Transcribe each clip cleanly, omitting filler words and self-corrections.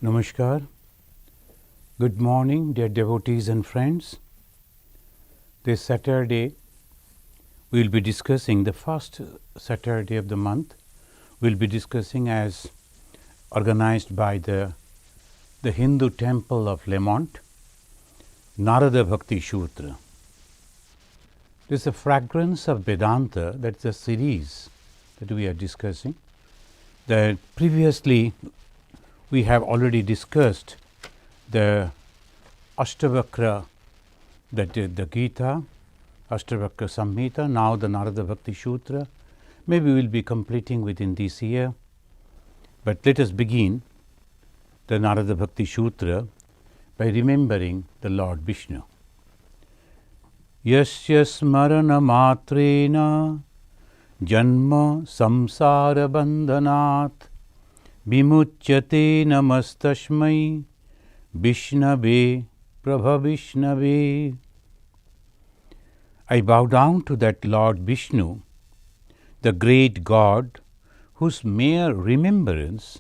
Namaskar. Good morning, dear devotees and friends. This Saturday, we will be discussing the first Saturday of the month. We will be discussing as organized by the Hindu temple of Lemont, Narada Bhakti Sutra. This is a fragrance of Vedanta, that's a series that we are discussing. That previously we have already discussed the Ashtavakra, that is the Gita, Ashtavakra Samhita, now the Narada Bhakti Sutra. Maybe we will be completing within this year. But let us begin the Narada Bhakti Sutra by remembering the Lord Vishnu. Yasya smarana matrena janma samsara bandhanat vimuchyate namastasmai Vishnave Prabhavishnave. I bow down to that Lord Vishnu, the great God, whose mere remembrance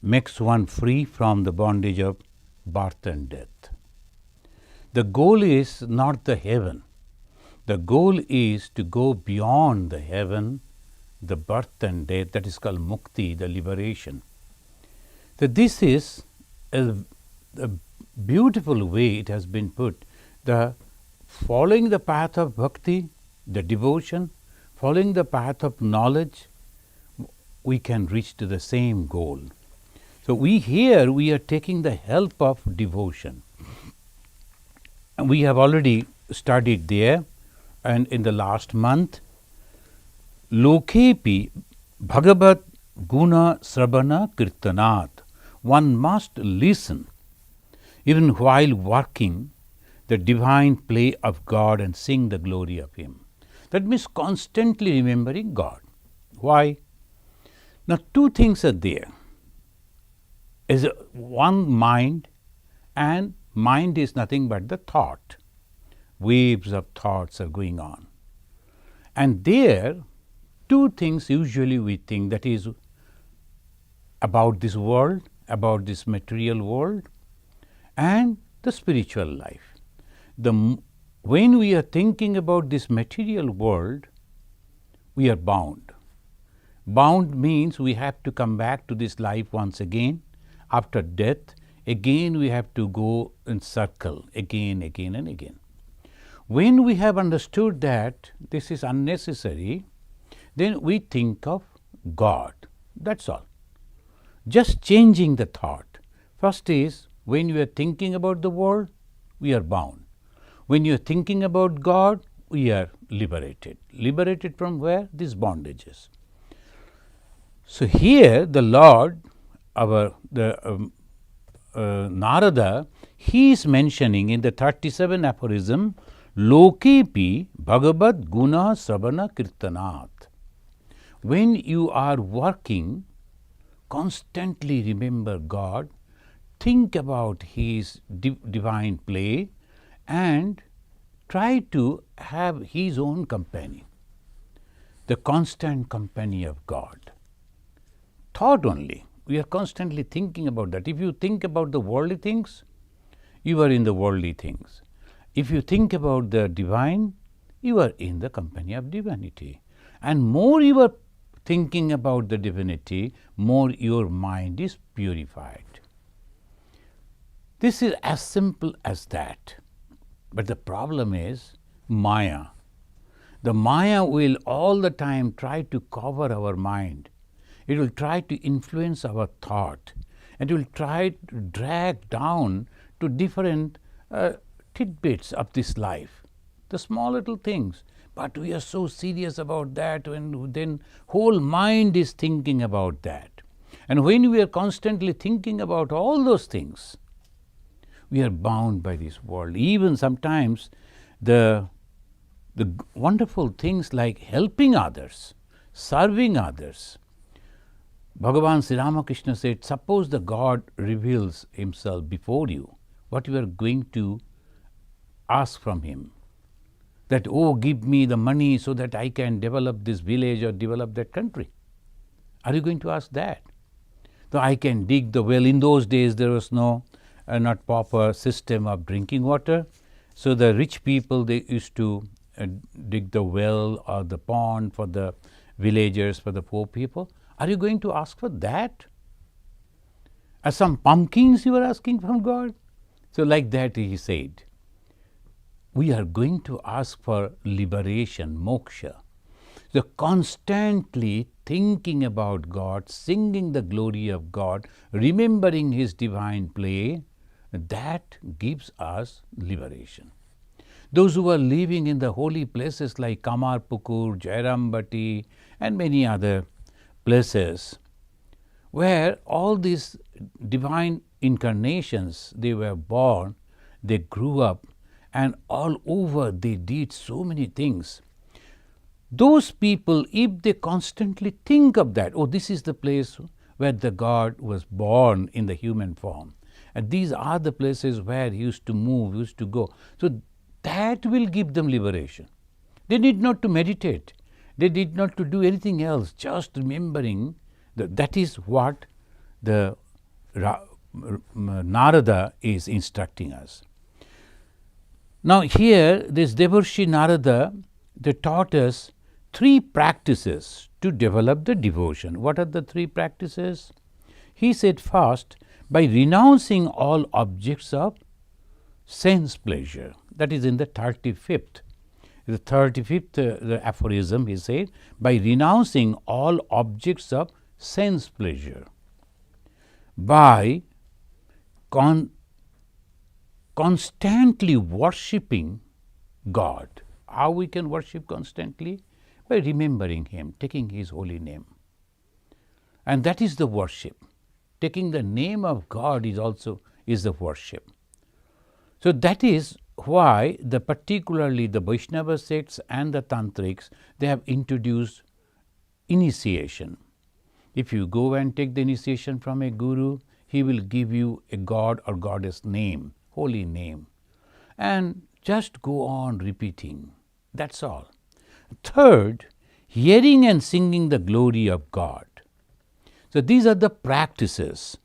makes one free from the bondage of birth and death. The goal is not the heaven. The goal is to go beyond the heaven, the birth and death, that is called mukti, the liberation. So this is a beautiful way it has been put. The following the path of bhakti, the devotion, following the path of knowledge, we can reach to the same goal. So we are taking the help of devotion. And we have already studied there, and in the last month, Lokepi Bhagavat Guna Sravana Kirtanat. One must listen, even while working, the divine play of God and sing the glory of Him. That means constantly remembering God. Why? Now, two things are there. Is one mind, and mind is nothing but the thought. Waves of thoughts are going on. And there, two things usually we think, that is about this world, about this material world, and the spiritual life. When we are thinking about this material world, we are bound. Bound means we have to come back to this life once again. After death, again we have to go in circle, again and again. When we have understood that this is unnecessary, then we think of God. That's all. Just changing the thought. First is, when you are thinking about the world, we are bound. When you are thinking about God, we are liberated. Liberated from where? These bondages. So here the Lord, Narada, he is mentioning in the 37 aphorism, Lokepi Bhagavat Guna Sravana Kirtanat. When you are working, constantly remember God, think about His divine play, and try to have His own company, the constant company of God. Thought only. We are constantly thinking about that. If you think about the worldly things, you are in the worldly things. If you think about the divine, you are in the company of divinity. And more you are thinking about the divinity, more your mind is purified. This is as simple as that. But the problem is Maya. The Maya will all the time try to cover our mind. It will try to influence our thought, and it will try to drag down to different tidbits of this life, the small little things. But we are so serious about that, and then whole mind is thinking about that. And when we are constantly thinking about all those things, we are bound by this world. Even sometimes the wonderful things like helping others, serving others. Bhagavan Sri Ramakrishna said, suppose the God reveals Himself before you, what you are going to ask from Him? That, oh, give me the money so that I can develop this village or develop that country. Are you going to ask that? So I can dig the well. In those days there was no not proper system of drinking water. So the rich people, they used to dig the well or the pond for the villagers, for the poor people. Are you going to ask for that? Are some pumpkins you are asking from God? So like that he said, we are going to ask for liberation, moksha. So constantly thinking about God, singing the glory of God, remembering His divine play, that gives us liberation. Those who are living in the holy places like Kamarpukur, Jairambati and many other places, where all these divine incarnations, they were born, they grew up, and all over they did so many things. Those people, if they constantly think of that, oh, this is the place where the God was born in the human form, and these are the places where He used to move, used to go. So that will give them liberation. They need not to meditate. They need not to do anything else, just remembering that is what the Narada is instructing us. Now here, this Devarshi Narada, they taught us 3 practices to develop the devotion. What are the 3 practices? He said, first, by renouncing all objects of sense pleasure. That is in the 35th. The 35th the aphorism, he said, by renouncing all objects of sense pleasure, by constantly worshipping God. How we can worship constantly? By remembering Him, taking His holy name. And that is the worship. Taking the name of God is the worship. So that is why particularly the Vaishnava sects and the Tantrics, they have introduced initiation. If you go and take the initiation from a guru, he will give you a god or goddess name, holy name, and just go on repeating. That's all. Third, hearing and singing the glory of God. So these are the practices.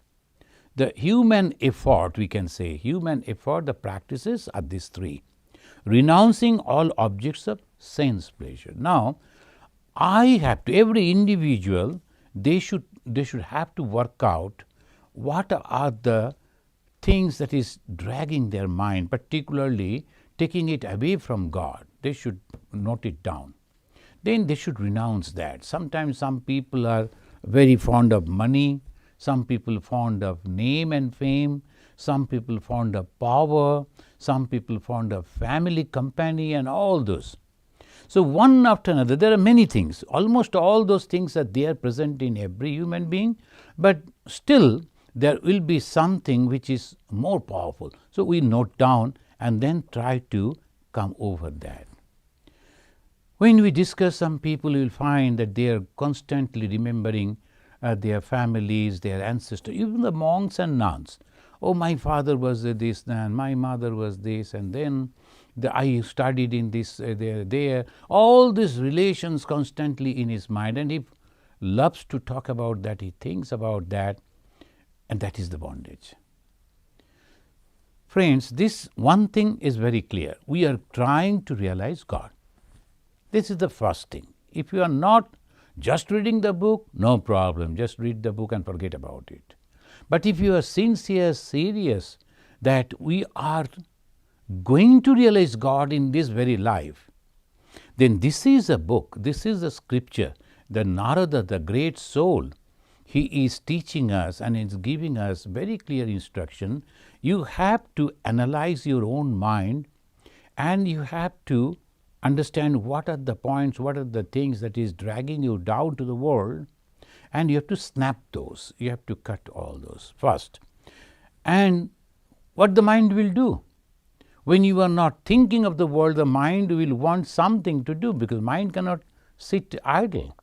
The human effort, we can say, the practices are these 3. Renouncing all objects of sense pleasure. Now, every individual, they should have to work out what are the things that is dragging their mind, particularly taking it away from God. They should note it down. Then they should renounce that. Sometimes some people are very fond of money, some people fond of name and fame, some people fond of power, some people fond of family, company and all those. So one after another, there are many things. Almost all those things are there present in every human being, but still there will be something which is more powerful. So we note down and then try to come over that. When we discuss some people, you will find that they are constantly remembering their families, their ancestors, even the monks and nuns. Oh, my father was this, and my mother was this, and then I studied in this, there. All these relations constantly in his mind, and he loves to talk about that, he thinks about that, and that is the bondage. Friends, this one thing is very clear. We are trying to realize God. This is the first thing. If you are not just reading the book, no problem. Just read the book and forget about it. But if you are sincere, serious, that we are going to realize God in this very life, then this is a book, this is a scripture. The Narada, the great soul, he is teaching us and is giving us very clear instruction. You have to analyze your own mind and you have to understand what are the points, what are the things that is dragging you down to the world, and you have to snap those. You have to cut all those first. And what the mind will do? When you are not thinking of the world, the mind will want something to do because mind cannot sit idle.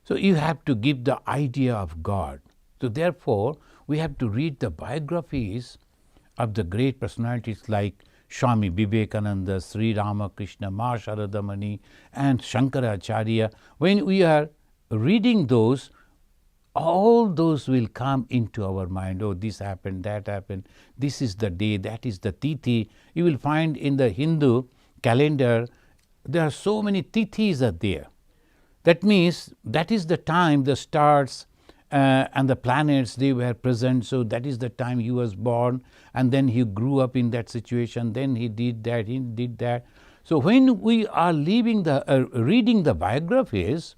So you have to give the idea of God. So therefore, we have to read the biographies of the great personalities like Swami Vivekananda, Sri Ramakrishna, Ma Sharadamani and Shankaracharya. When we are reading those, all those will come into our mind. Oh, this happened, that happened, this is the day, that is the tithi. You will find in the Hindu calendar, there are so many tithis are there. That means that is the time the stars and the planets, they were present. So that is the time he was born, and then he grew up in that situation, then he did that, he did that. So when we are reading the biographies,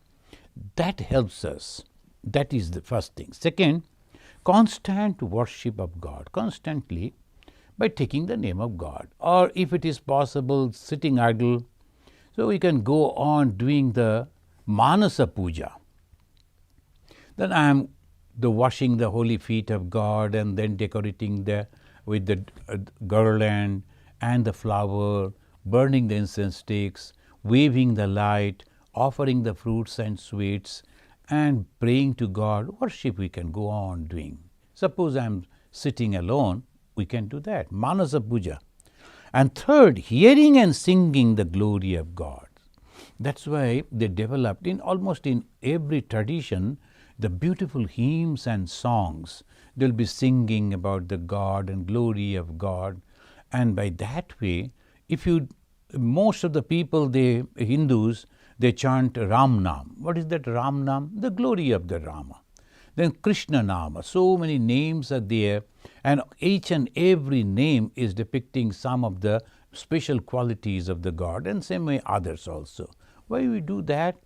that helps us. That is the first thing. Second, constant worship of God, constantly, by taking the name of God, or if it is possible, sitting idle. So we can go on doing the Manasa Puja. Then I am washing the holy feet of God, and then decorating with the garland and the flower, burning the incense sticks, waving the light, offering the fruits and sweets, and praying to God. Worship we can go on doing. Suppose I am sitting alone, we can do that, Manasa Puja. And third, hearing and singing the glory of God. That's why they developed almost in every tradition the beautiful hymns and songs. They'll be singing about the God and glory of God. And by that way, most of the people, Hindus, they chant Ram Nam. What is that Ram Nam? The glory of the Rama. Then Krishna Nama. So many names are there, and each and every name is depicting some of the special qualities of the God, and same way others also. Why we do that?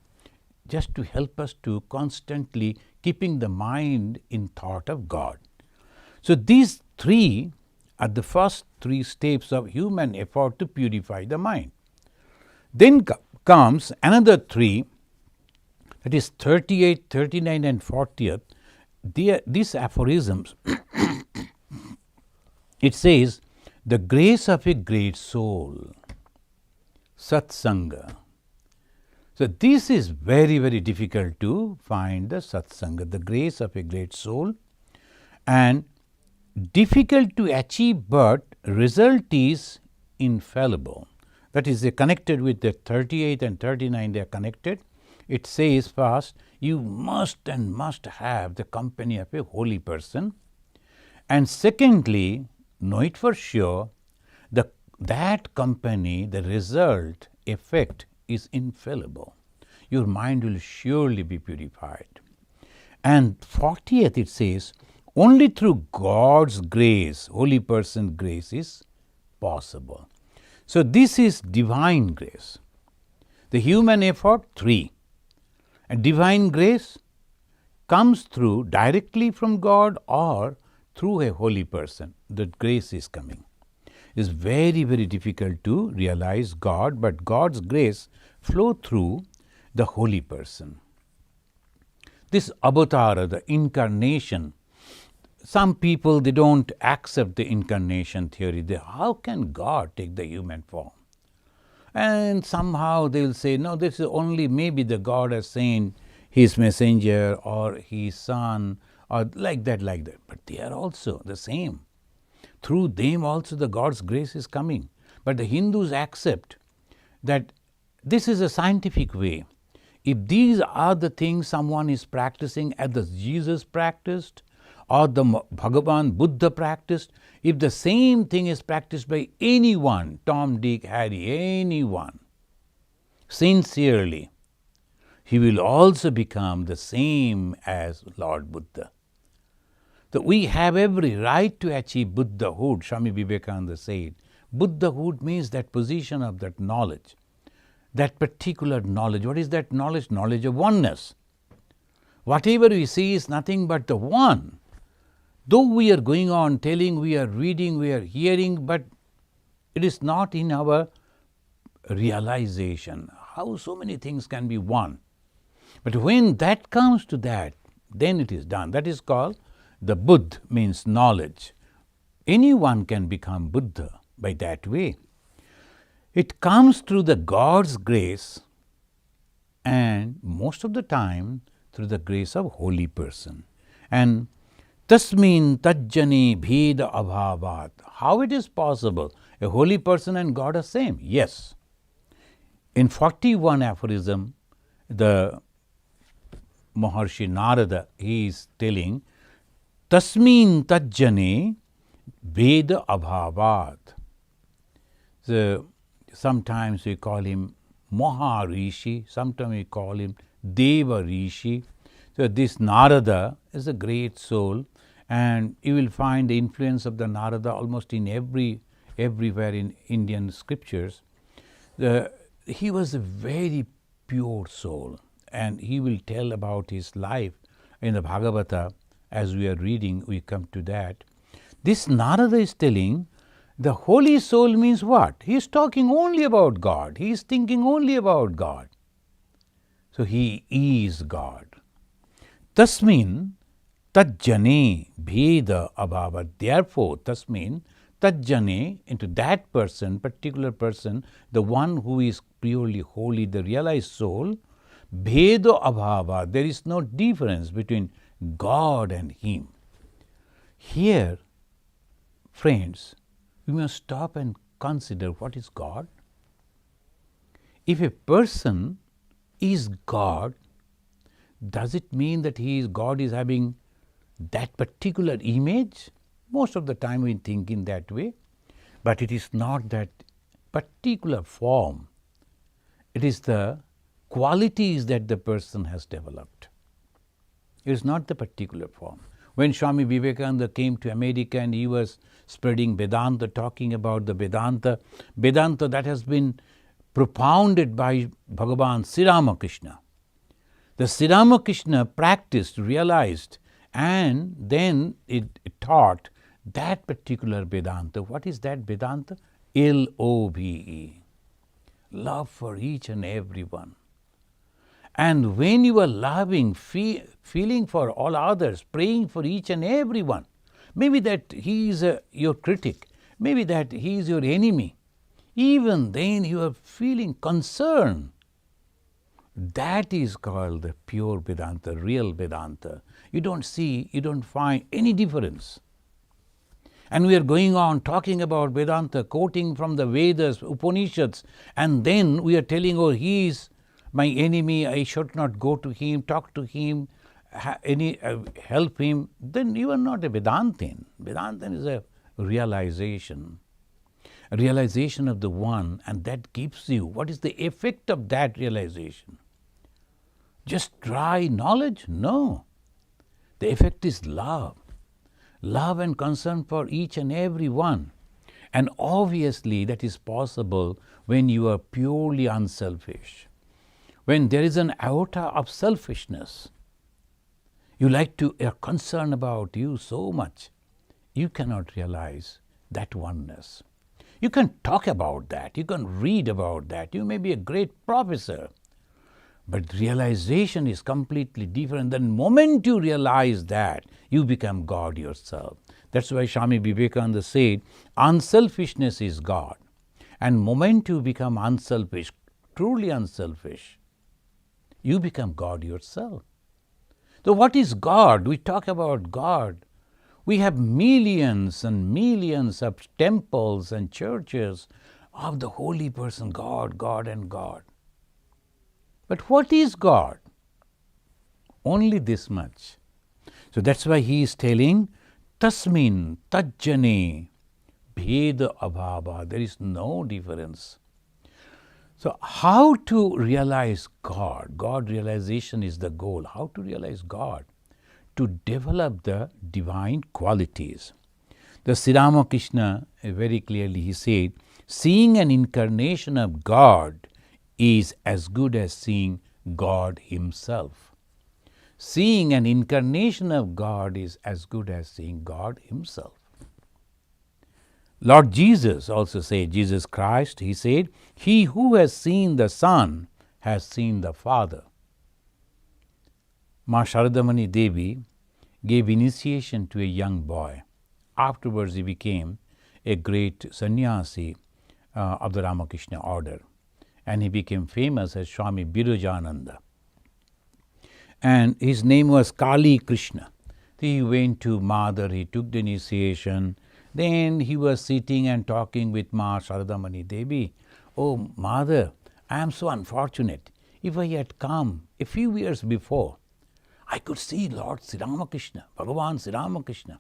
Just to help us to constantly keeping the mind in thought of God. So these three are the first three steps of human effort to purify the mind. Then comes another three, that is 38, 39 and 40th. These aphorisms, it says, the grace of a great soul, satsanga. So this is very, very difficult to find, the satsanga, the grace of a great soul, and difficult to achieve, but result is infallible. That is, they are connected with the 38 and 39, they are connected. It says first, you must and must have the company of a holy person. And secondly, know it for sure, that company, the result, effect is infallible. Your mind will surely be purified. And 40th, it says, only through God's grace, holy person grace is possible. So this is divine grace. The human effort, 3. And divine grace comes through directly from God or through a holy person. The grace is coming. It's very, very difficult to realize God, but God's grace flow through the holy person. This avatar, the incarnation, some people, they don't accept the incarnation theory. How can God take the human form? And somehow they will say, no, this is only maybe the God has sent his messenger or his son or like that. But they are also the same. Through them also the God's grace is coming. But the Hindus accept that this is a scientific way. If these are the things someone is practicing as the Jesus practiced or the Bhagavan Buddha practiced, if the same thing is practiced by anyone, Tom, Dick, Harry, anyone, sincerely, he will also become the same as Lord Buddha. So we have every right to achieve Buddhahood. Swami Vivekananda said, Buddhahood means that position of that knowledge, that particular knowledge. What is that knowledge? Knowledge of oneness. Whatever we see is nothing but the one. Though we are going on telling, we are reading, we are hearing, but it is not in our realization. How so many things can be one? But when that comes to that, then it is done. That is called the Buddha, means knowledge. Anyone can become Buddha by that way. It comes through the God's grace, and most of the time through the grace of holy person. And tasmin tajjani bheda abhavat. How it is possible? A holy person and God are same? Yes. In 41 aphorism, the Maharshi Narada, he is telling, Tasmin tajjane Veda abhavat. So sometimes we call him Maharishi, sometimes we call him Deva Rishi. So this Narada is a great soul, and you will find the influence of the Narada almost in everywhere in Indian scriptures. He was a very pure soul, and he will tell about his life in the Bhagavata. As we are reading, we come to that. This Narada is telling the holy soul means what? He is talking only about God. He is thinking only about God. So he is God. Tasmin tajjane bheda abhava. Therefore, tasmin tajjane, into that person, particular person, the one who is purely holy, the realized soul, bheda abhava. There is no difference between God and him. Here, friends, we must stop and consider what is God. If a person is God, does it mean that God is having that particular image? Most of the time we think in that way, but it is not that particular form. It is the qualities that the person has developed. It is not the particular form. When Swami Vivekananda came to America and he was spreading Vedanta, talking about the Vedanta that has been propounded by Bhagavan Sri Ramakrishna. The Sri Ramakrishna practiced, realized, and then it taught that particular Vedanta. What is that Vedanta? Love. Love for each and every one. And when you are loving, feeling for all others, praying for each and every one, maybe that he is your critic, maybe that he is your enemy, even then you are feeling concern. That is called the pure Vedanta, real Vedanta. You don't find any difference. And we are going on talking about Vedanta, quoting from the Vedas, Upanishads, and then we are telling, oh, he is my enemy, I should not go to him, talk to him, help him. Then you are not a Vedantin. Vedantin is a realization of the one, and that gives you, what is the effect of that realization? Just dry knowledge? No. The effect is love. Love and concern for each and every one. And obviously that is possible when you are purely unselfish. When there is an iota of selfishness, you are concerned about you so much, you cannot realize that oneness. You can talk about that, you can read about that, you may be a great professor, but realization is completely different. The moment you realize that, you become God yourself. That's why Swami Vivekananda said, unselfishness is God. And moment you become unselfish, truly unselfish, you become God yourself. So what is God? We talk about God. We have millions and millions of temples and churches of the holy person, God, God and God. But what is God? Only this much. So that's why he is telling, Tasmin tajjane bheda abhava. There is no difference. So how to realize God? God realization is the goal. How to realize God? To develop the divine qualities. The Sri Ramakrishna very clearly he said, seeing an incarnation of God is as good as seeing God himself. Seeing an incarnation of God is as good as seeing God himself. Lord Jesus also said, Jesus Christ, he said, he who has seen the Son has seen the Father. Ma Sharadamani Devi gave initiation to a young boy. Afterwards he became a great sannyasi of the Ramakrishna order, and he became famous as Swami Birajananda. And his name was Kali Krishna. He went to Mother, he took the initiation. Then he was sitting and talking with Ma Sharadamani Devi. Oh, Mother, I am so unfortunate. If I had come a few years before, I could see Lord Sri Ramakrishna, Bhagavan Sri Ramakrishna.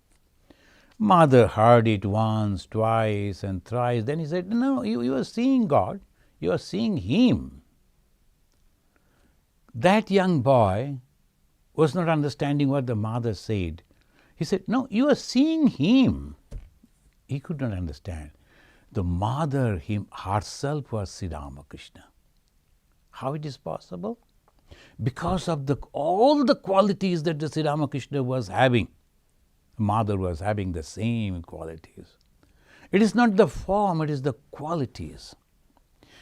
Mother heard it once, twice and thrice. Then he said, no, you are seeing God, you are seeing Him. That young boy was not understanding what the mother said. He said, no, you are seeing Him. He could not understand. The mother herself was Sri Ramakrishna. How it is possible? Because of all the qualities that the Sri Ramakrishna was having. Mother was having the same qualities. It is not the form, it is the qualities.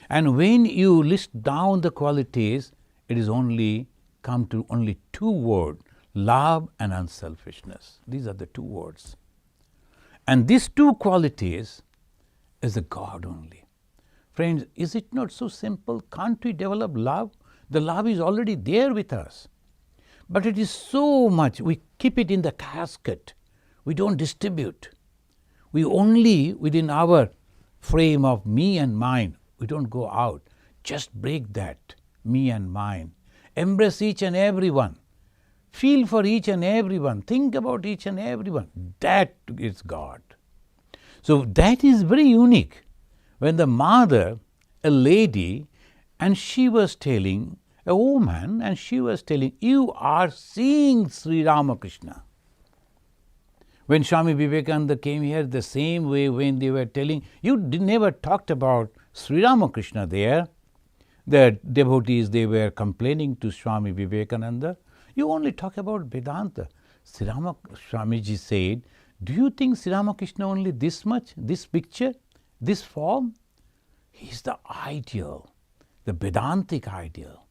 And when you list down the qualities, it is only come to only two words, love and unselfishness. These are the two words. And these two qualities is the God only. Friends, is it not so simple? Can't we develop love? The love is already there with us. But it is so much, we keep it in the casket. We don't distribute. We only within our frame of me and mine. We don't go out. Just break that, me and mine. Embrace each and everyone. Feel for each and everyone. Think about each and everyone. That is God. So that is very unique. When the mother, a lady, and she was telling, a woman, and she was telling, you are seeing Sri Ramakrishna. When Swami Vivekananda came here, the same way when they were telling, you never talked about Sri Ramakrishna there. The devotees, they were complaining to Swami Vivekananda. You only talk about Vedanta. Swamiji said, do you think Sri Ramakrishna only this much, this picture, this form? He is the ideal, the Vedantic ideal.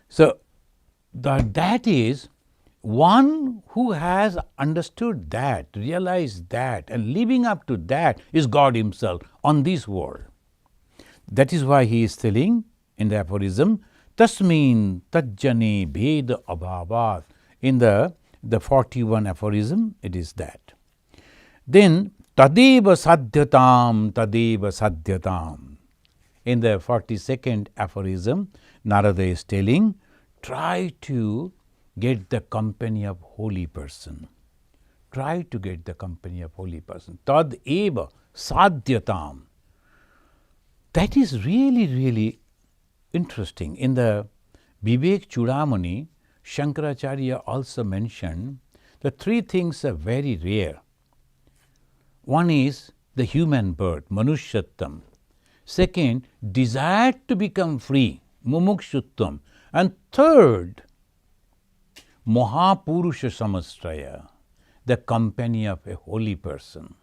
So that is one who has understood that, realized that, and living up to that is God Himself on this world. That is why he is telling in the aphorism, Tasmin tajjane bheda abhavat. In the 41 aphorism, it is that. Then, tadeva sadhyatam. In the 42nd aphorism, Narada is telling, try to get the company of holy person. Try to get the company of holy person. Tadeva sadhyatam. That is really, really interesting. In the Vivek Chudamani, Shankaracharya also mentioned the three things are very rare. One is the human birth, manushyatam. Second, desire to become free, mumukshuttam. And third, Mahapurusha Samastraya, the company of a holy person.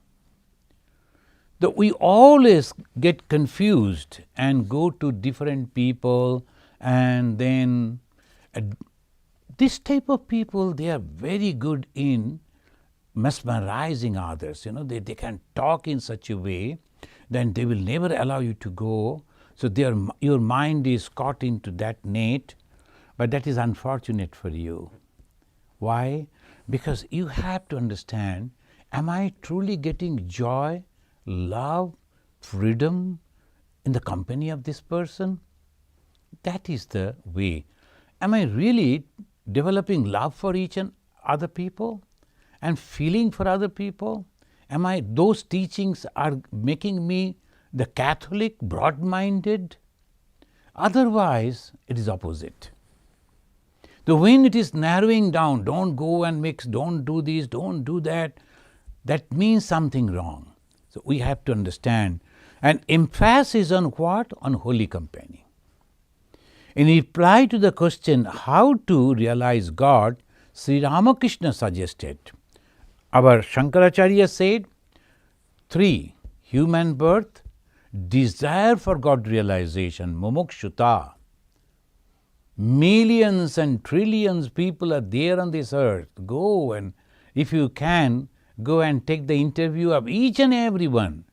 We always get confused and go to different people, and then this type of people, they are very good in mesmerizing others. They can talk in such a way that they will never allow you to go. So your mind is caught into that net, but that is unfortunate for you. Why? Because you have to understand, am I truly getting joy, love, freedom in the company of this person? That is the way. Am I really developing love for each and other people and feeling for other people? Those teachings are making me the Catholic, broad-minded? Otherwise, it is opposite. So when it is narrowing down, don't go and mix, don't do this, don't do that, that means something wrong. So we have to understand. And emphasis on what? On holy company. In reply to the question, how to realize God, Sri Ramakrishna suggested. Our Shankaracharya said, 3. Human birth, desire for God realization, mumukshuta. Millions and trillions people are there on this earth. Go and, if you can, go and take the interview of each and every one.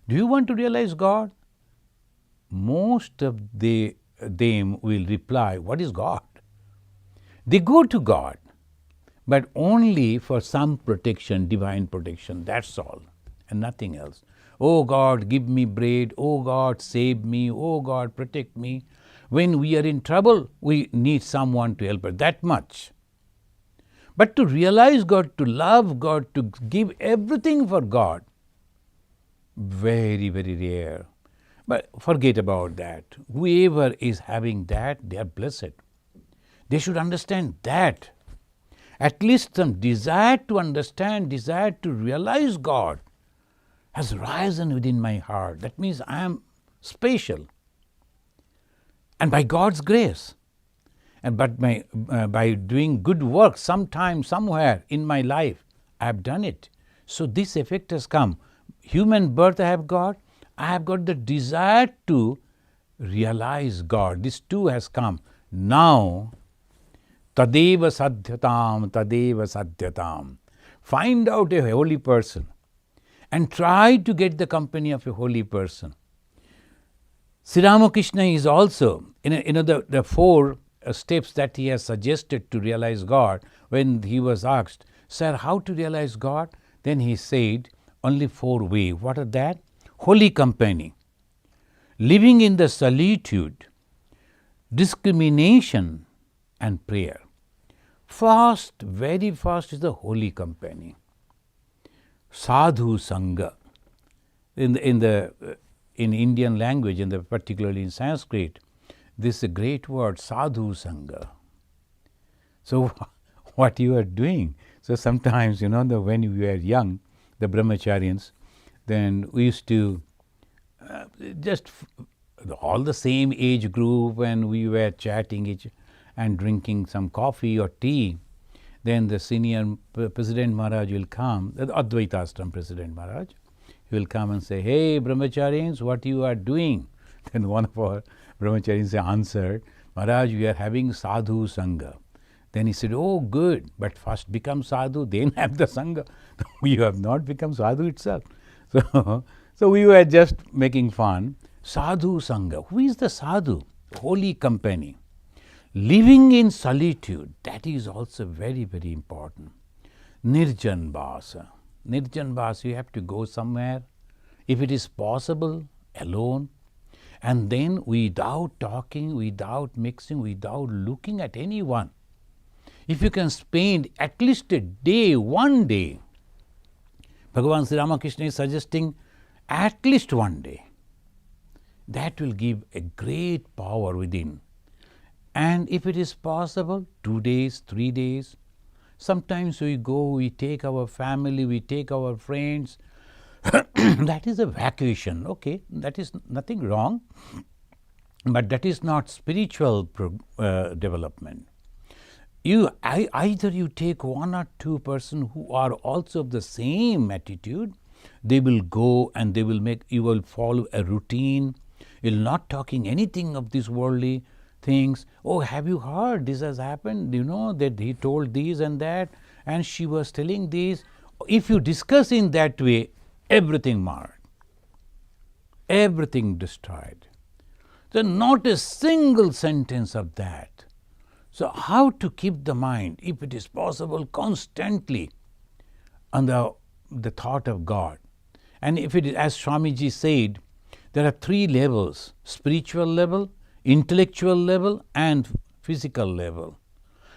Do you want to realize God? Most of them will reply, what is God? They go to God, but only for some protection, divine protection, that's all, and nothing else. Oh God, give me bread. Oh God, save me. Oh God, protect me. When we are in trouble, we need someone to help us, that much. But to realize God, to love God, to give everything for God, very, very rare. But forget about that. Whoever is having that, they are blessed. They should understand that. At least some desire to understand, desire to realize God has risen within my heart. That means I am special. And by God's grace, and but by doing good work sometime, somewhere in my life, I have done it. So this effect has come. Human birth I have got. I have got the desire to realize God. This too has come. Now, tadeva sadhyatam, tadeva sadhyatam. Find out a holy person and try to get the company of a holy person. Sri Ramakrishna is also, the four steps that he has suggested to realize God. When he was asked, Sir, how to realize God? Then he said, only 4 ways. What are that? Holy company, living in the solitude, discrimination and prayer. First, very first is the holy company. Sadhu Sangha. In Indian language, particularly in Sanskrit, this is a great word, Sadhu Sangha. So what you are doing? So sometimes, when we were young, the brahmacharyans, then we used to just all the same age group, and we were chatting and drinking some coffee or tea. Then the senior President Maharaj will come, the Advaita Ashram President Maharaj, he will come and say, hey brahmacharyans, what you are doing? Then one of our brahmacharyans answered, Maharaj, we are having sadhu sangha. Then he said, oh good, but first become sadhu, then have the sangha. You have not become sadhu itself. So we were just making fun. Sadhu sangha. Who is the sadhu? Holy company. Living in solitude, that is also very, very important. Nirjan Vasa. Nirjan Vasa, you have to go somewhere, if it is possible, alone, and then without talking, without mixing, without looking at anyone. If you can spend at least a day, one day, Bhagavan Sri Ramakrishna is suggesting at least one day. That will give a great power within. And if it is possible, 2 days, 3 days, sometimes we go, we take our family, we take our friends. That is a vacation. Okay, that is nothing wrong, but that is not spiritual development. Either you take 1 or 2 persons who are also of the same attitude, they will go and they will you will follow a routine. You will not talking anything of these worldly things. Oh, have you heard this has happened? That he told this and that, and she was telling this. If you discuss in that way, everything marred, everything destroyed. So not a single sentence of that. So how to keep the mind, if it is possible, constantly on the thought of God? And if it is, as Swamiji said, there are 3 levels: spiritual level, intellectual level, and physical level.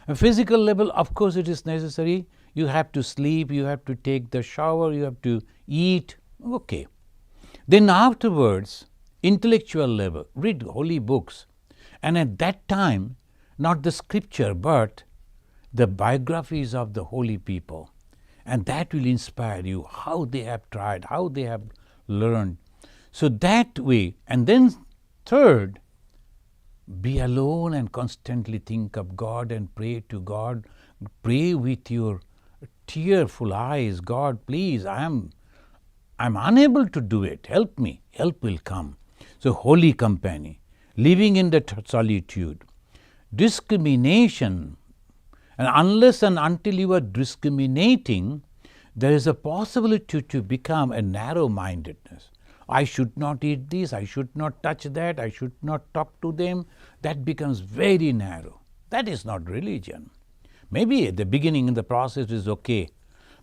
A physical level, of course, it is necessary. You have to sleep, you have to take the shower, you have to eat. Okay. Then afterwards, intellectual level, read holy books. And at that time, not the scripture, but the biographies of the holy people. And that will inspire you, how they have tried, how they have learned. So that way, and then third, be alone and constantly think of God and pray to God. Pray with your tearful eyes. God, please, I'm unable to do it. Help me. Help will come. So holy company, living in the solitude, discrimination, and unless and until you are discriminating, there is a possibility to become a narrow-mindedness. I should not eat this, I should not touch that, I should not talk to them. That becomes very narrow. That is not religion. Maybe at the beginning in the process is okay,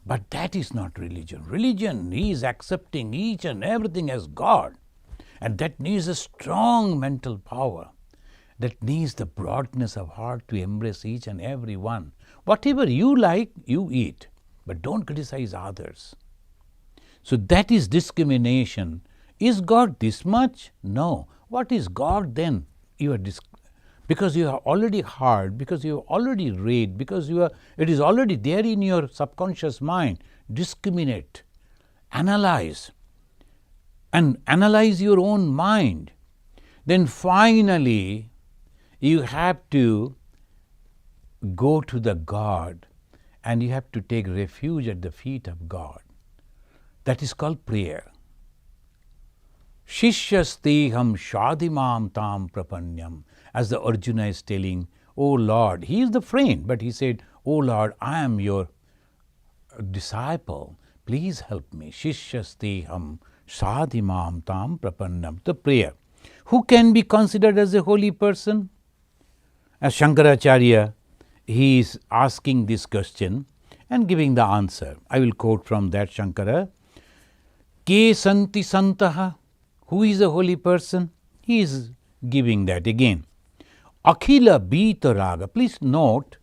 but that is not religion. Religion is accepting each and everything as God, and that needs a strong mental power. that needs the broadness of heart to embrace each and every one. Whatever you like, you eat, but don't criticize others. So that is discrimination. Is God this much? No. What is God then? Because you are already hard, because you are already read, because it is already there in your subconscious mind. Discriminate, analyze, and analyze your own mind. Then finally, you have to go to the God and you have to take refuge at the feet of God. That is called prayer. Shishyasteham shadimam tam prapanyam. As the Arjuna is telling, O Lord, he is the friend, but he said, O Lord, I am your disciple. Please help me. Shishyasteham shadimam tam prapanyam. The prayer. Who can be considered as a holy person? As Shankaracharya, he is asking this question and giving the answer. I will quote from that Shankara. Ke santi santaha. Who is a holy person? He is giving that again. Akhila Bita Raga. Please note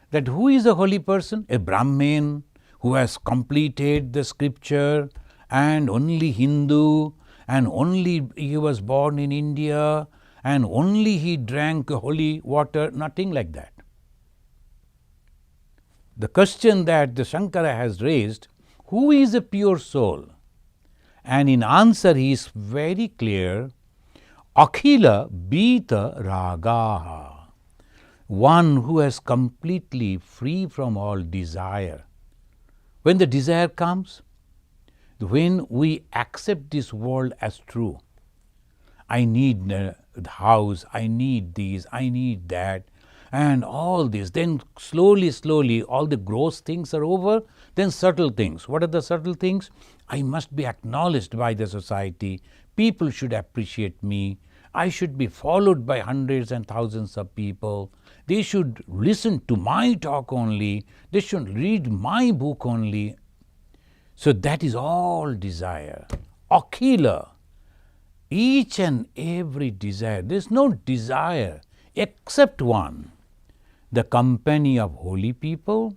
that who is a holy person? A Brahmin who has completed the scripture and only Hindu and only he was born in India and only he drank holy water, nothing like that. The question that the Shankara has raised, who is a pure soul? And in answer he is very clear, Akhila Bita Ragaha, one who is completely free from all desire. When the desire comes, when we accept this world as true, I need the house, I need this, I need that, and all this, then slowly all the gross things are over, then subtle things. What are the subtle things? I must be acknowledged by the society, people should appreciate me, I should be followed by hundreds and thousands of people, they should listen to my talk only, they should read my book only. So that is all desire. Akhila, each and every desire, there is no desire except one, the company of holy people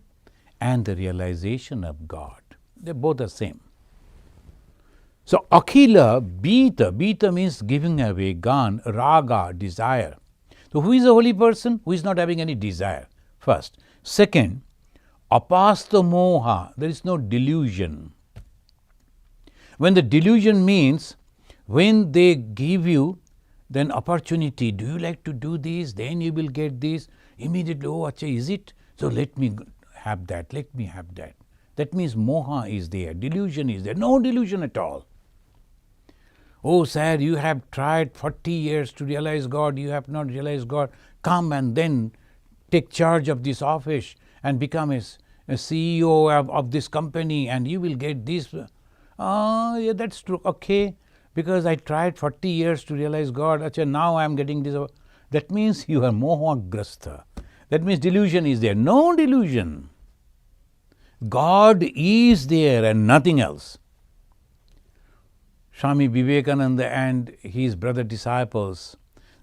and the realization of God. They both are same. So Akhila Bita means giving away, gan, raga, desire. So who is a holy person? Who is not having any desire? First. Second, apasta moha, there is no delusion. When the delusion means, when they give you then opportunity, do you like to do this, then you will get this, immediately, oh, acha, is it? So let me have that, let me have that. That means moha is there, delusion is there, no delusion at all. Oh, sir, you have tried 40 years to realize God, you have not realized God, come and then take charge of this office and become a CEO of this company and you will get this. Yeah, that's true, okay, because I tried 40 years to realize God, achha, now I am getting this. That means you are moha-grastha. That means delusion is there. No delusion. God is there and nothing else. Swami Vivekananda and his brother disciples,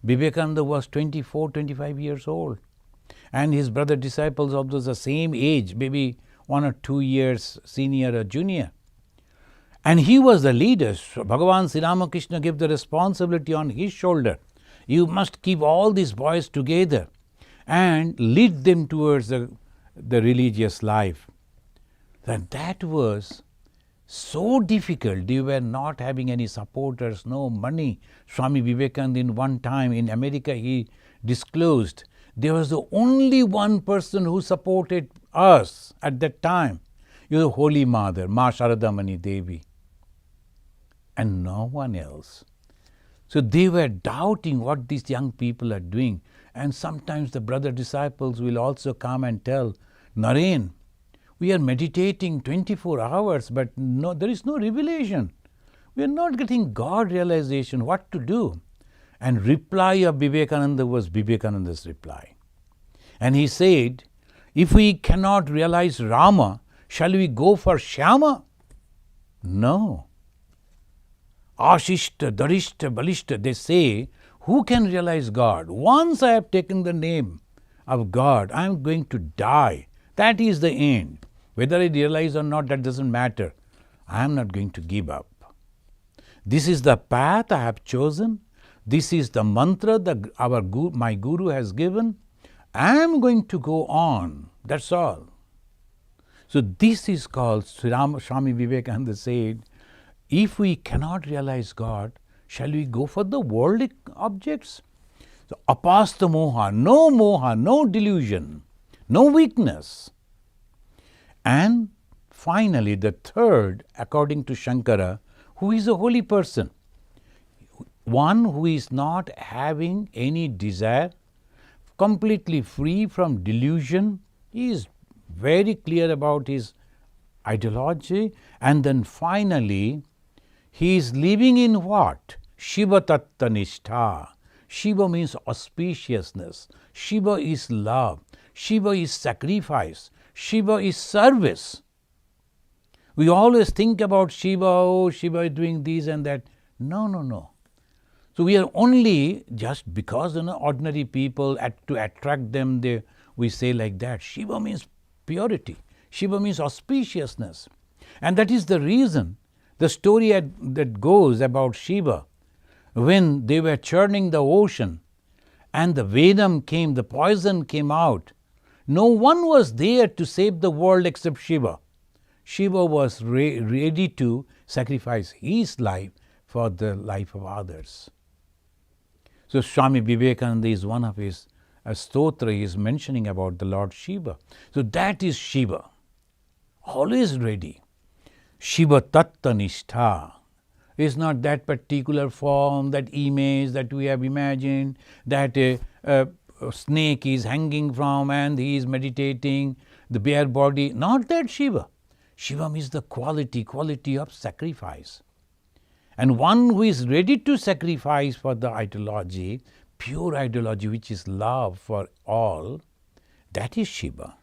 Vivekananda was 24, 25 years old and his brother disciples also the same age, maybe 1 or 2 years senior or junior. And he was the leader. Bhagavan Sri Ramakrishna gave the responsibility on his shoulder. You must keep all these boys together and lead them towards the religious life. And that was so difficult. They were not having any supporters, no money. Swami Vivekananda in one time in America, he disclosed, there was the only one person who supported us at that time. Your Holy Mother, Ma Sharadamani Devi. And no one else. So they were doubting what these young people are doing. And sometimes the brother disciples will also come and tell, Naren, we are meditating 24 hours, but no, there is no revelation. We are not getting God realization, what to do. And reply of Vivekananda was Vivekananda's reply. And he said, if we cannot realize Rama, shall we go for Shyama? No. Ashishta, Darishta, Balishta, they say, Who can realize God? Once I have taken the name of God, I am going to die. That is the end. Whether I realize or not, that doesn't matter. I am not going to give up. This is the path I have chosen. This is the mantra that my Guru has given. I am going to go on. That's all. So this is called, Swami Vivekananda said, if we cannot realize God, shall we go for the worldly objects? So apasta moha, no delusion, no weakness. And finally, the third, according to Shankara, who is a holy person? One who is not having any desire, completely free from delusion. He is very clear about his ideology. And then finally, he is living in what? Shiva Tatta Nishtha. Shiva means auspiciousness. Shiva is love. Shiva is sacrifice. Shiva is service. We always think about Shiva, oh, Shiva is doing this and that. No. So we are only, just because ordinary people, to attract them, we say like that. Shiva means purity. Shiva means auspiciousness. And that is the reason, the story that goes about Shiva, when they were churning the ocean and the venom came, the poison came out, no one was there to save the world except Shiva. Shiva was ready to sacrifice his life for the life of others. So Swami Vivekananda is one of his stotra, he is mentioning about the Lord Shiva. So that is Shiva, always ready. Shiva Tatta Nishtha is not that particular form, that image that we have imagined, that a snake is hanging from and he is meditating, the bare body. Not that Shiva. Shiva means the quality of sacrifice. And one who is ready to sacrifice for the ideology, pure ideology, which is love for all, that is Shiva.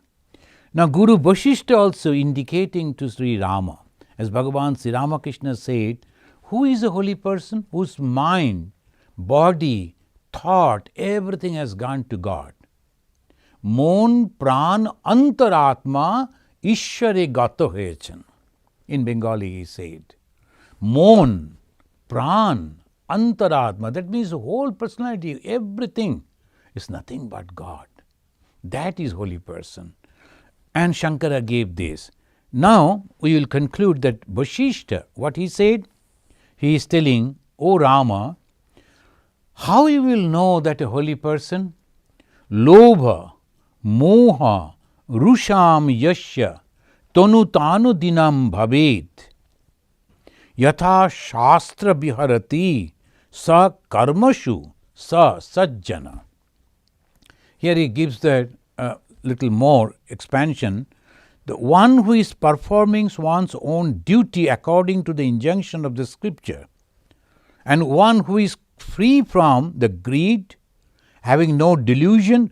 Now Guru Vasishtha also indicating to Sri Rama, as Bhagavan Sri Ramakrishna said, who is a holy person? Whose mind, body, thought, everything has gone to God. Mon pran antaratma ishware gato hechan. In Bengali he said, Mon, pran, antaratma, that means the whole personality, everything is nothing but God. That is holy person. And Shankara gave this. Now we will conclude that Vasishtha, what he said, he is telling, O Rama, how you will know that a holy person? Lobha, moha, rusham yasya, tonutanu dinam bhaved. Yatha shastra viharati, sa karmashu, sa sajjana. Here he gives that little more expansion. The one who is performing one's own duty according to the injunction of the scripture, and one who is free from the greed, having no delusion,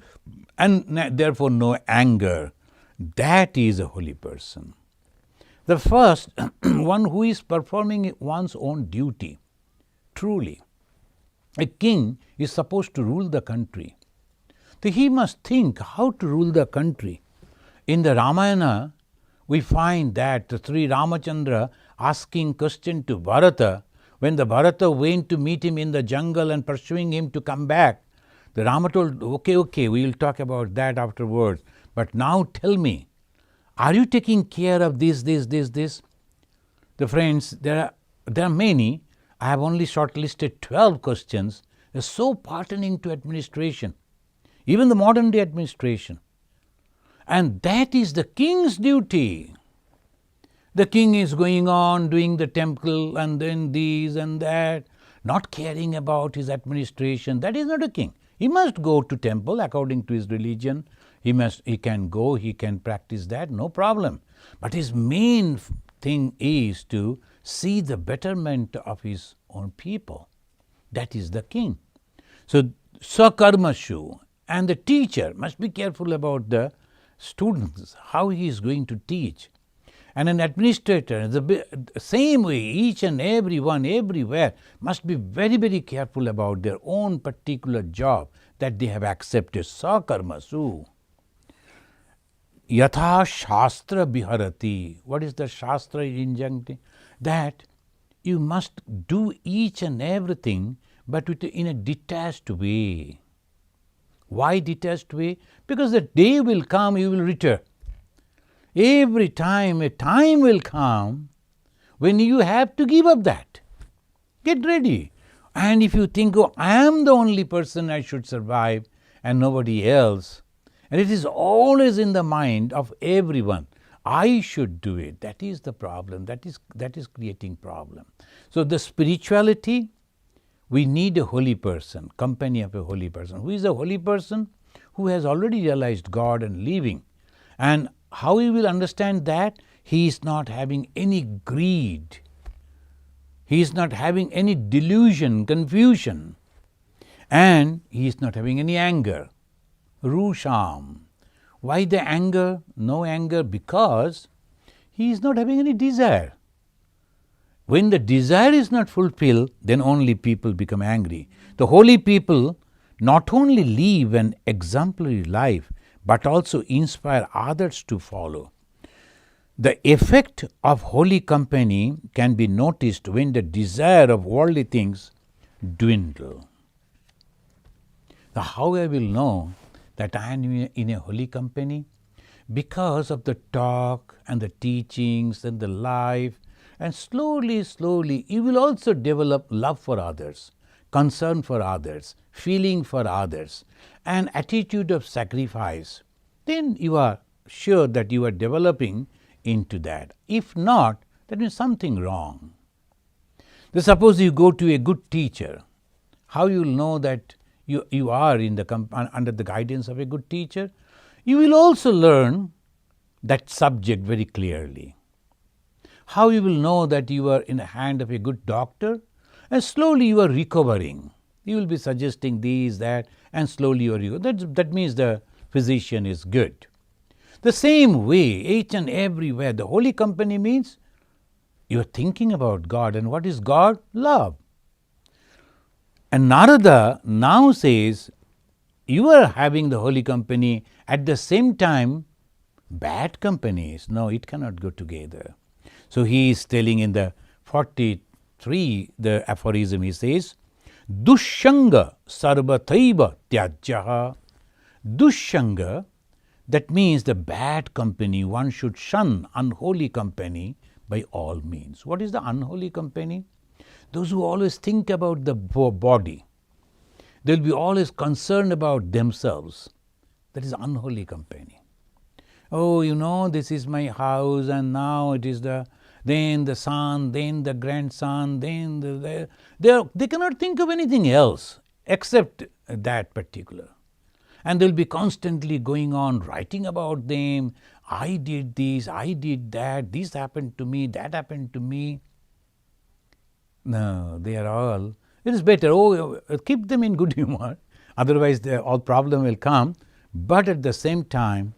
and therefore no anger, that is a holy person. The first, one who is performing one's own duty. Truly, a king is supposed to rule the country. So he must think how to rule the country. In the Ramayana, we find that Sri Ramachandra asking question to Bharata, when the Bharata went to meet him in the jungle and pursuing him to come back, the Rama told, okay, we will talk about that afterwards. But now tell me, are you taking care of this? The friends, there are many. I have only shortlisted 12 questions. They're so pertaining to administration, even the modern day administration. And that is the king's duty. The king is going on doing the temple and then this and that, not caring about his administration. That is not a king. He must go to temple according to his religion. He can go, he can practice that, no problem. But his main thing is to see the betterment of his own people. That is the king. So, sakarmashu, and the teacher must be careful about the students, how he is going to teach. And an administrator, the same way, each and every one, everywhere, must be very, very careful about their own particular job that they have accepted. Sakarma su. Yatha Shastra Biharati. What is the Shastra injuncting? That you must do each and everything, but in a detached way. Why detached way? Because the day will come, you will return. Every time, a time will come when you have to give up that. Get ready. And if you think, oh, I am the only person I should survive and nobody else, and it is always in the mind of everyone, I should do it. That is the problem. That is creating problem. So the spirituality, we need a holy person, company of a holy person. Who is a holy person? Who has already realized God and living. And how he will understand that? He is not having any greed. He is not having any delusion, confusion. And he is not having any anger. Rusham. Why the anger? No anger, because he is not having any desire. When the desire is not fulfilled, then only people become angry. The holy people not only live an exemplary life, but also inspire others to follow. The effect of holy company can be noticed when the desire of worldly things dwindle. Now, how I will know that I am in a holy company? Because of the talk and the teachings and the life, and slowly, slowly you will also develop love for others, concern for others, feeling for others, and attitude of sacrifice. Then you are sure that you are developing into that. If not, that means something wrong. So suppose you go to a good teacher. How you will know that you are in the under the guidance of a good teacher? You will also learn that subject very clearly. How you will know that you are in the hand of a good doctor? And slowly you are recovering. You will be suggesting these, that, and slowly you are recovering. That means the physician is good. The same way, each and everywhere, the holy company means you are thinking about God. And what is God? Love. And Narada now says, you are having the holy company, at the same time, bad companies. No, it cannot go together. So he is telling in the 43, the aphorism, he says, Dushanga sarvathaiva tyajyaha. Dushanga, that means the bad company. One should shun unholy company by all means. What is the unholy company? Those who always think about the body. They will be always concerned about themselves. That is unholy company. Oh, this is my house, and now it is then the son, then the grandson, then they cannot think of anything else except that particular. And they will be constantly going on writing about them. I did this, I did that, this happened to me, that happened to me. No, they are all, it is better, keep them in good humor, otherwise all problem will come. But at the same time,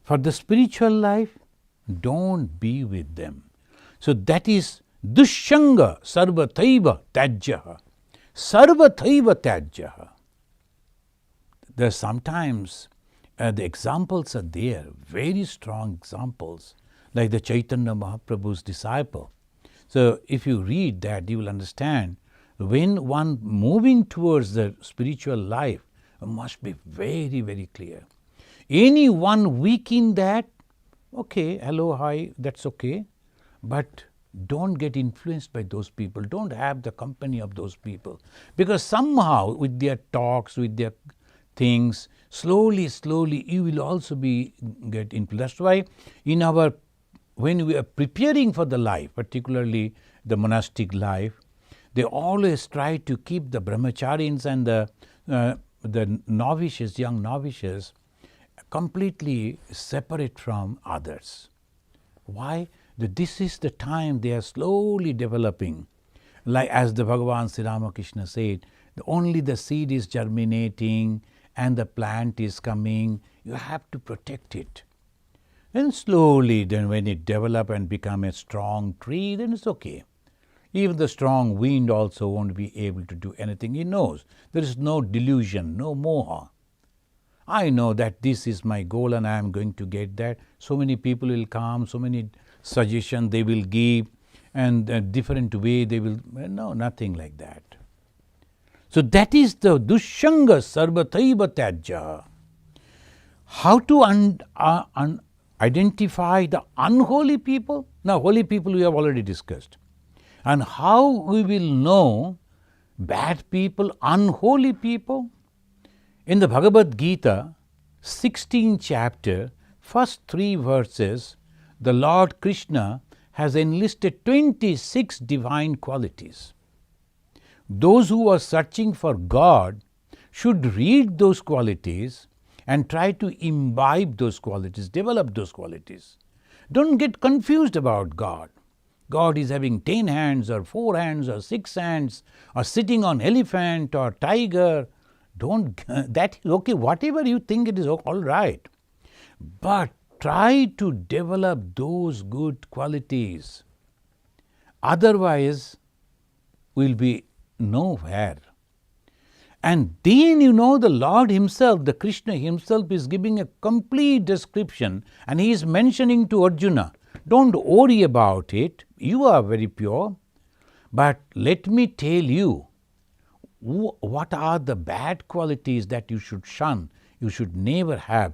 for the spiritual life, don't be with them. So that is dushanga sarvathaiva tyajyaha. Sarvathaiva tyajyaha. There are sometimes the examples are there, very strong examples, like the Chaitanya Mahaprabhu's disciple. So if you read that, you will understand when one moving towards the spiritual life must be very, very clear. Anyone weak in that, okay, hello, hi, that's okay. But don't get influenced by those people. Don't have the company of those people. Because somehow with their talks, with their things, slowly, slowly you will also get influenced. That's why when we are preparing for the life, particularly the monastic life, they always try to keep the brahmacharis and the novices, young novices, completely separate from others. Why? This is the time they are slowly developing. Like as the Bhagavan Sri Ramakrishna said, only the seed is germinating and the plant is coming. You have to protect it. Then slowly, then when it develop and become a strong tree, then it's okay. Even the strong wind also won't be able to do anything. He knows there is no delusion, no moha. I know that this is my goal and I am going to get that. So many people will come, so many suggestions they will give, and a different way they will, no, nothing like that. So that is the dushanga sarvataiva tyajya. How to identify the unholy people? Now, holy people we have already discussed. And how we will know bad people, unholy people? In the Bhagavad Gita, 16th chapter, first 3 verses, the Lord Krishna has enlisted 26 divine qualities. Those who are searching for God should read those qualities and try to imbibe those qualities, develop those qualities. Don't get confused about God. God is having 10 hands or 4 hands or 6 hands or sitting on elephant or tiger. That is okay, whatever you think it is all right. But try to develop those good qualities. Otherwise, we'll be nowhere. And then the Lord himself, the Krishna himself is giving a complete description and he is mentioning to Arjuna, don't worry about it, you are very pure, but let me tell you what are the bad qualities that you should shun, you should never have.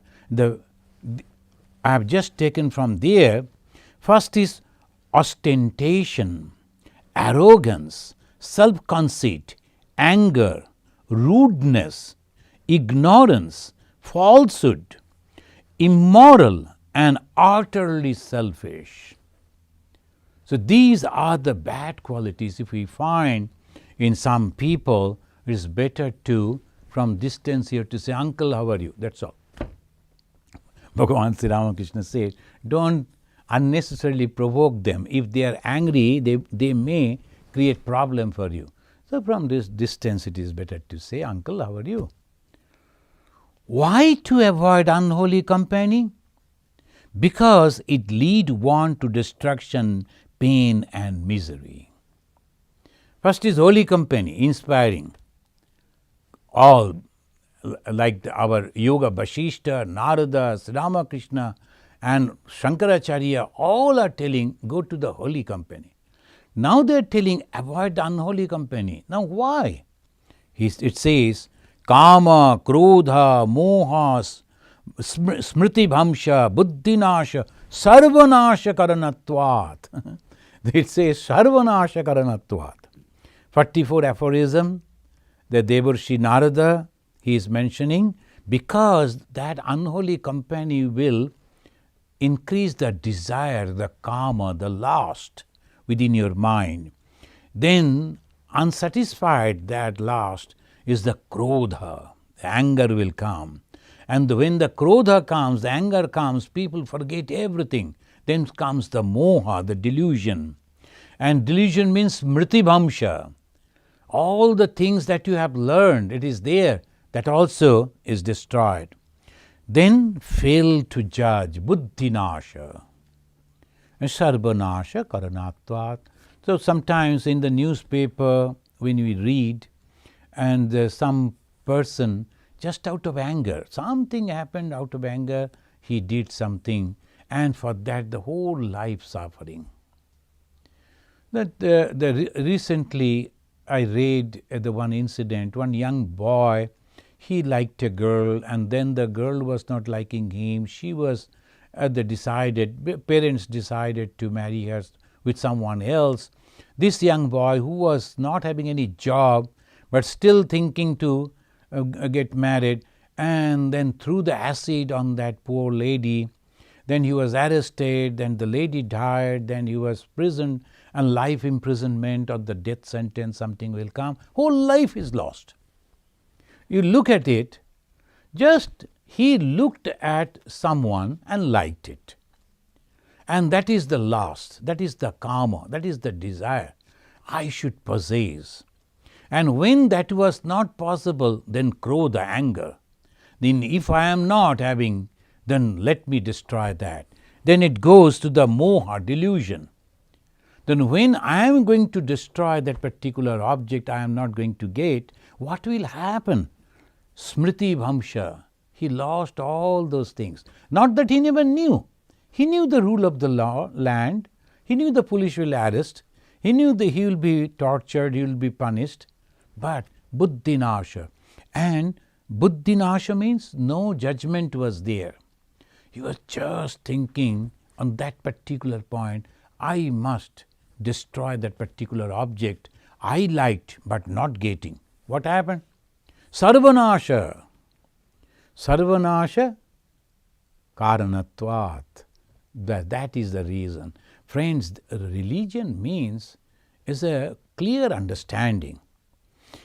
I have just taken from there. First is ostentation, arrogance, self-conceit, anger, rudeness, ignorance, falsehood, immoral, and utterly selfish. So these are the bad qualities. If we find in some people, it is better to, from distance here, to say, Uncle, how are you? That's all. Bhagavan Sri Ramakrishna said, don't unnecessarily provoke them. If they are angry, they may create problem for you. So from this distance, it is better to say, Uncle, how are you? Why to avoid unholy company? Because it lead one to destruction, pain and misery. First is holy company, inspiring. All like our Yoga Vasishta, Narada, Sri Ramakrishna and Shankaracharya, all are telling, go to the holy company. Now they are telling, avoid the unholy company. Now why? It says, Kama, Krodha, Mohas, Smriti Bhamsha, Buddhinasha, Sarvanasha Karanatvat. It says Sarvanasha Karanatvat. 44 aphorism, the Devarshi Narada, he is mentioning, because that unholy company will increase the desire, the kama, the lust within your mind. Then unsatisfied that lust is the krodha, the anger will come. And when the krodha comes, the anger comes, people forget everything. Then comes the moha, the delusion. And delusion means smritibhamsha. All the things that you have learned, it is there, that also is destroyed. Then fail to judge, buddhinasha. Sarvanasha karanatvat. So sometimes in the newspaper, when we read, and some person just out of anger, something happened out of anger, he did something, and for that the whole life suffering. Recently I read the one incident, one young boy, he liked a girl and then the girl was not liking him. She was, parents decided to marry her with someone else. This young boy, who was not having any job but still thinking to get married, and then threw the acid on that poor lady. Then he was arrested, then the lady died, then he was imprisoned, and life imprisonment or the death sentence, something will come. Whole life is lost. You look at it, just he looked at someone and liked it. And that is the lust, that is the karma, that is the desire. I should possess. And when that was not possible, then grow the anger. Then if I am not having, then let me destroy that. then it goes to the moha, delusion. Then when I am going to destroy that particular object I am not going to get, what will happen? Smriti Bhamsha. He lost all those things. Not that he never knew. He knew the rule of the land. He knew the police will arrest. He knew that he will be tortured, he will be punished. But buddhinasha. And buddhinasha means no judgment was there. He was just thinking on that particular point, I must destroy that particular object I liked but not getting. What happened? Sarvanasha. Sarvanasha karanatvat. That is the reason. Friends, religion means is a clear understanding.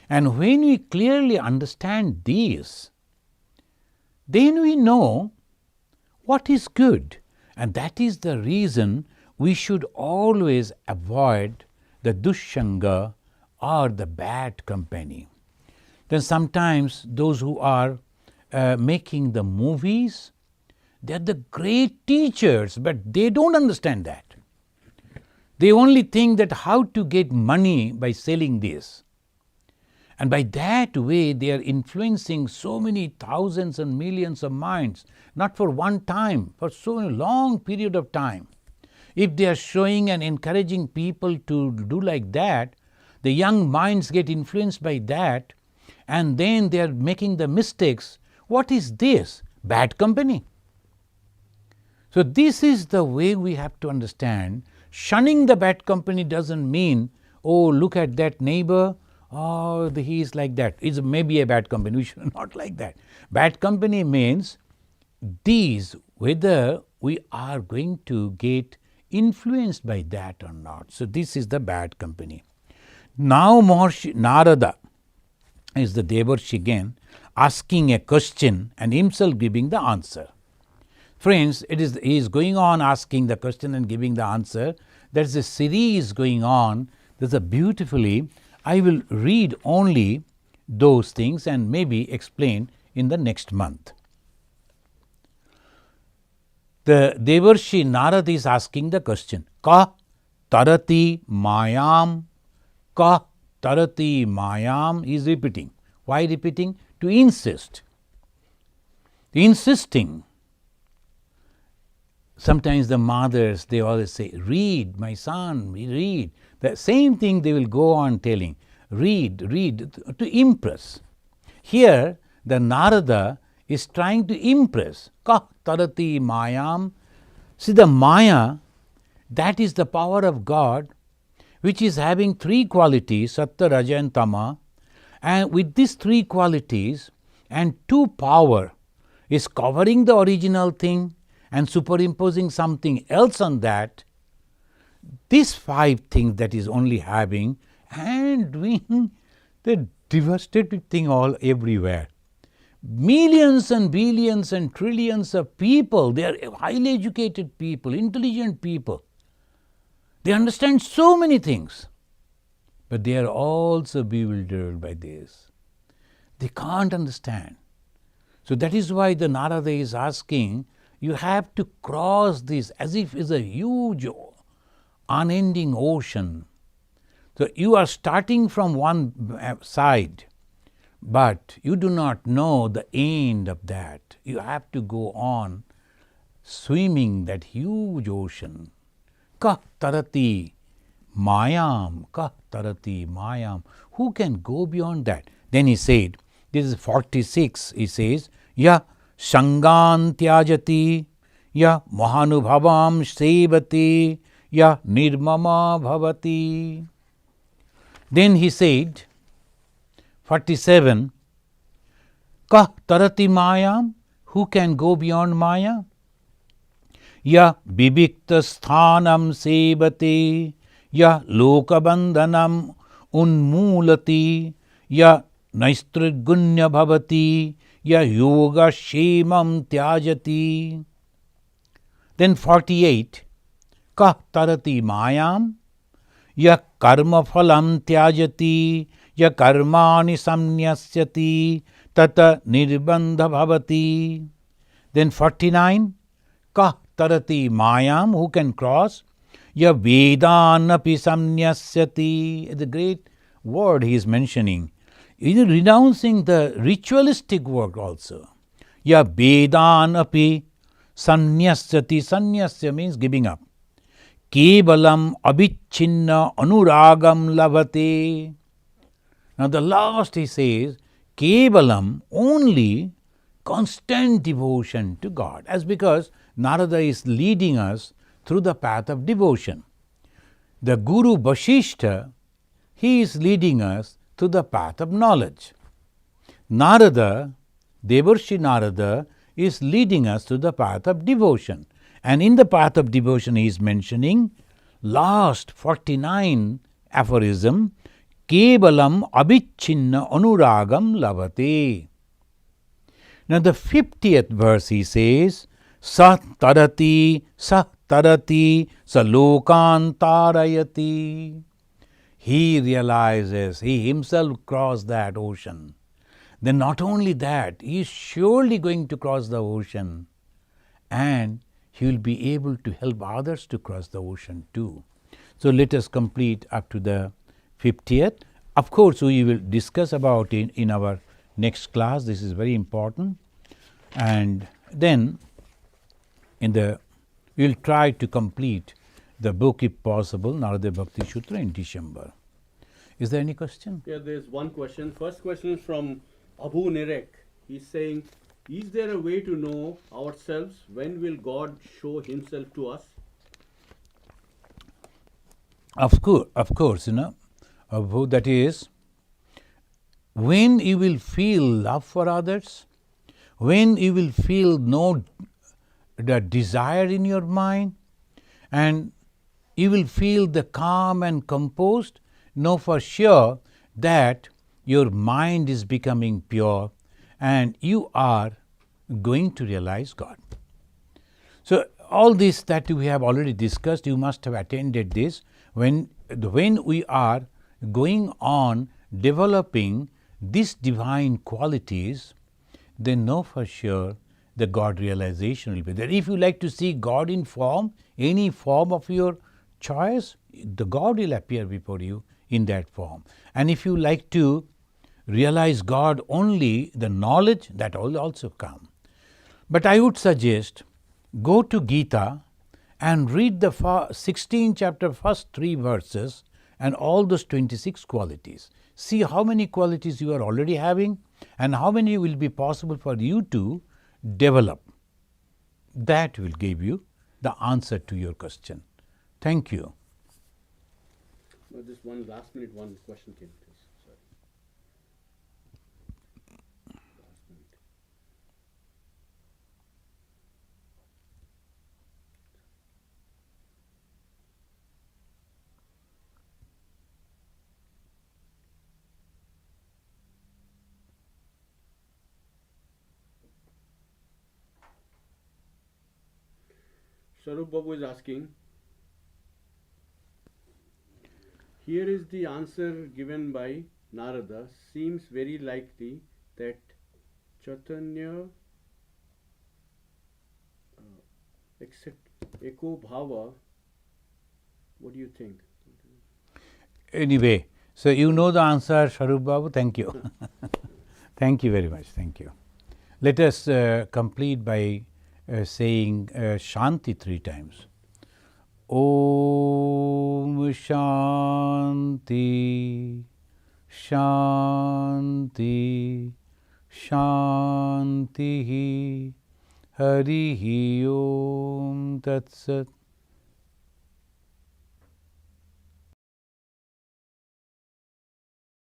And when we clearly understand this, then we know what is good. And that is the reason we should always avoid the dushanga or the bad company. Then sometimes those who are making the movies, they are the great teachers, but they don't understand that. They only think that how to get money by selling this. And by that way they are influencing so many thousands and millions of minds, not for one time, for so long period of time. If they are showing and encouraging people to do like that, the young minds get influenced by that, and then they are making the mistakes. What is this? Bad company. So this is the way we have to understand. Shunning the bad company doesn't mean, oh, look at that neighbor, oh, he is like that. It's maybe a bad company. We should not like that. Bad company means these, whether we are going to get influenced by that or not. So this is the bad company. Now Maharishi Narada is the Devarshi again, asking a question and himself giving the answer. Friends, he is going on asking the question and giving the answer. There is a series going on. There's a beautifully, I will read only those things and maybe explain in the next month. The Devarshi Narada is asking the question, Ka tarati mayam, Ka tarati mayam, he is repeating. Why repeating? To insist. Insisting. Sometimes the mothers, they always say, read, my son, read. The same thing they will go on telling, read, to impress. Here, the Narada is trying to impress. Ka tarati mayam. See, the Maya, that is the power of God, which is having three qualities, Sattva, Raja and Tama. And with these three qualities and two power is covering the original thing and superimposing something else on that. These five things that is only having and doing the devastating thing all everywhere. Millions and billions and trillions of people, they are highly educated people, intelligent people. They understand so many things, but they are also bewildered by this. They can't understand. So that is why the Narada is asking, you have to cross this as if it's a huge, unending ocean. So you are starting from one side, but you do not know the end of that. You have to go on swimming that huge ocean. Ka tarati mayam, ka tarati mayam. Who can go beyond that? Then he said, this is 46, he says, Ya Shangan tyajati, ya mahanubhavam sevati, ya nirmama bhavati. Then he said, 47, Ka tarati mayam, who can go beyond Maya? Ya bibikta sthanam sevati, ya lokabandhanam unmulati, ya naistrigunya bhavati, ya yoga shemam tyajati. Then 48, Ka tarati mayam, ya karma phalam tyajati, ya karmani samnyasyati, tata nirbandha bhavati. Then 49, Ka tarati mayam, who can cross? Ya vedanapi samnyasyati. It's a great word he is mentioning. He is renouncing the ritualistic work also. Ya vedanapi sanyasyati. Sanyasya means giving up. Kevalam abhichinna anuragam lavate. Now the last he says, Kevalam, only constant devotion to God. As because Narada is leading us through the path of devotion. The Guru Vasishtha, he is leading us to the path of knowledge. Narada, Devarshi Narada, is leading us to the path of devotion. And in the path of devotion he is mentioning last 49 aphorism, Kevalam abhichinna anuragam lavate. Now the 50th verse he says, Sah tarati salokan tarayati. He realizes, he himself crossed that ocean. Then not only that, he is surely going to cross the ocean and he will be able to help others to cross the ocean too. So let us complete up to the 50th. Of course, we will discuss about it in our next class. This is very important. And then we will try to complete the book, if possible, Narada Bhakti Sutra in December. Is there any question? Yeah, there's one question. First question is from Abu Nirek. He's saying, is there a way to know ourselves? When will God show himself to us? Of course, Abu, that is, when you will feel love for others, when you will feel the desire in your mind, and you will feel the calm and composed, know for sure that your mind is becoming pure and you are going to realize God. So all this that we have already discussed, you must have attended this. When we are going on developing these divine qualities, then know for sure the God realization will be there. If you like to see God in form, any form of your choice, the God will appear before you in that form. And if you like to realize God only, the knowledge, that will also come. But I would suggest, go to Gita and read the 16th chapter, first 3 verses and all those 26 qualities. See how many qualities you are already having and how many will be possible for you to develop. That will give you the answer to your question. Thank you. No, just one last minute, one question came, please. Sorry. Last minute. Sharup Babu is asking, here is the answer given by Narada, seems very likely that Chaitanya except Eko Bhava. What do you think? Anyway, so you know the answer, Sharup Babu. Thank you. Thank you very much. Thank you. Let us complete by saying Shanti 3 times. Om Shanti, Shanti, Shanti, Harihi Om Tat Sat.